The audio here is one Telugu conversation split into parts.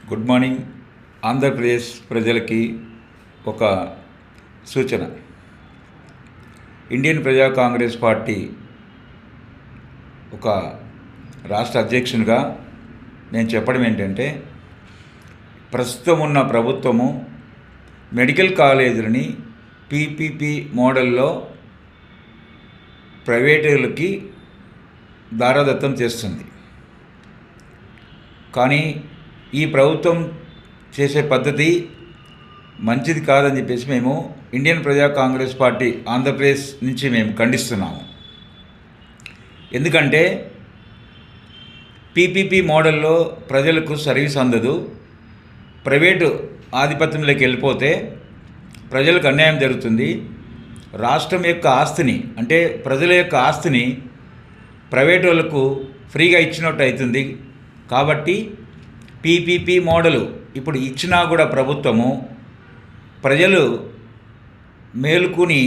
Good morning. ఆంధ్రప్రదేశ్ ప్రజలకి ఒక సూచన. ఇండియన్ ప్రజా కాంగ్రెస్ పార్టీ ఒక రాష్ట్ర అధ్యక్షునిగా నేను చెప్పడం ఏంటంటే, ప్రస్తుతం ఉన్న ప్రభుత్వము మెడికల్ కాలేజీలని పీపీపీ మోడల్లో ప్రైవేటులకి దారాదత్తం చేస్తుంది. కానీ ఈ ప్రభుత్వం చేసే పద్ధతి మంచిది కాదని చెప్పేసి మేము ఇండియన్ ప్రజా కాంగ్రెస్ పార్టీ ఆంధ్రప్రదేశ్ నుంచి మేము ఖండిస్తున్నాము. ఎందుకంటే పీపీపీ మోడల్లో ప్రజలకు సర్వీస్ అందదు. ప్రైవేటు ఆధిపత్యంలోకి వెళ్ళిపోతే ప్రజలకు అన్యాయం జరుగుతుంది. రాష్ట్రం యొక్క ఆస్తిని, అంటే ప్రజల యొక్క ఆస్తిని ప్రైవేటు వాళ్ళకు ఫ్రీగా ఇచ్చినట్టు అవుతుంది. కాబట్టి పీపీపీ మోడలు ఇప్పుడు ఇచ్చినా కూడా ప్రభుత్వము ప్రజలు మేలుకుని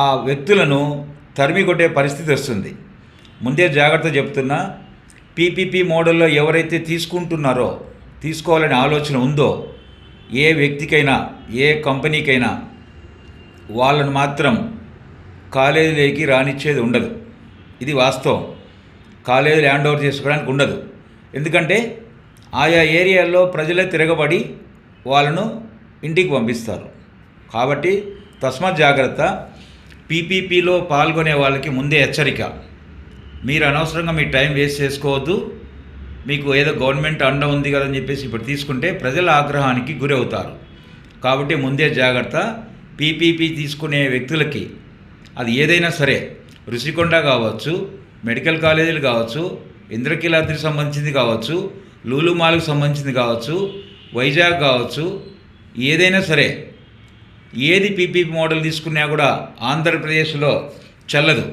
ఆ వ్యక్తులను తరిమి కొట్టే పరిస్థితి వస్తుంది. ముందే జాగ్రత్త చెప్తున్నా, పీపీపీ మోడల్లో ఎవరైతే తీసుకుంటున్నారో, తీసుకోవాలనే ఆలోచన ఉందో ఏ వ్యక్తికైనా ఏ కంపెనీకైనా వాళ్ళను మాత్రం కాలేజీలోకి రానిచ్చేది ఉండదు. ఇది వాస్తవం. కాలేజీలు హ్యాండ్ ఓవర్ చేసుకోవడానికి ఉండదు. ఎందుకంటే ఆయా ఏరియాల్లో ప్రజలే తిరగబడి వాళ్ళను ఇంటికి పంపిస్తారు. కాబట్టి తస్మాత్ జాగ్రత్త. పీపీపీలో పాల్గొనే వాళ్ళకి ముందే హెచ్చరిక, మీరు అనవసరంగా మీ టైం వేస్ట్ చేసుకోవద్దు. మీకు ఏదో గవర్నమెంట్ అండ ఉంది కదని చెప్పేసి ఇప్పుడు తీసుకుంటే ప్రజల ఆగ్రహానికి గురవుతారు. కాబట్టి ముందే జాగ్రత్త. పీపీపీ తీసుకునే వ్యక్తులకి అది ఏదైనా సరే, రుషికొండ కావచ్చు, మెడికల్ కాలేజీలు కావచ్చు, ఇంద్రకీలాద్రికి సంబంధించింది కావచ్చు, లూలు మాల్కి సంబంధించింది కావచ్చు, వైజాగ్ కావచ్చు, ఏదైనా సరే ఏది పీపీపీ మోడల్ తీసుకున్నా కూడా ఆంధ్రప్రదేశ్లో చెల్లదు.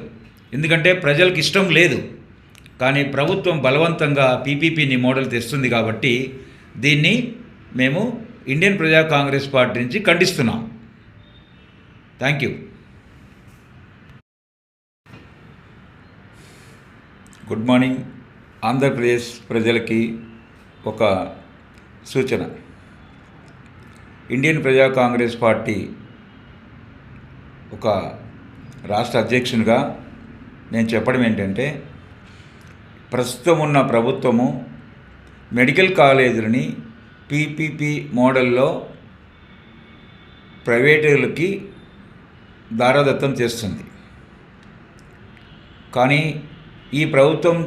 ఎందుకంటే ప్రజలకు ఇష్టం లేదు. కానీ ప్రభుత్వం బలవంతంగా పీపీపీని మోడల్ తెస్తుంది. కాబట్టి దీన్ని మేము ఇండియన్ ప్రజా కాంగ్రెస్ పార్టీ నుంచి ఖండిస్తున్నాం. Thank you. Good morning. Andhra Pradesh ప్రజలకి ఒక సూచన. ఇండియన్ ప్రజా కాంగ్రెస్ పార్టీ ఒక రాష్ట్ర అధ్యక్షునిగా నేను చెప్పడం ఏంటంటే, ప్రస్తుతం ఉన్న ప్రభుత్వము మెడికల్ కాలేజీలని పీపీపీ మోడల్లో ప్రైవేటులకి దారాదత్తం చేస్తుంది. కానీ ఈ ప్రభుత్వం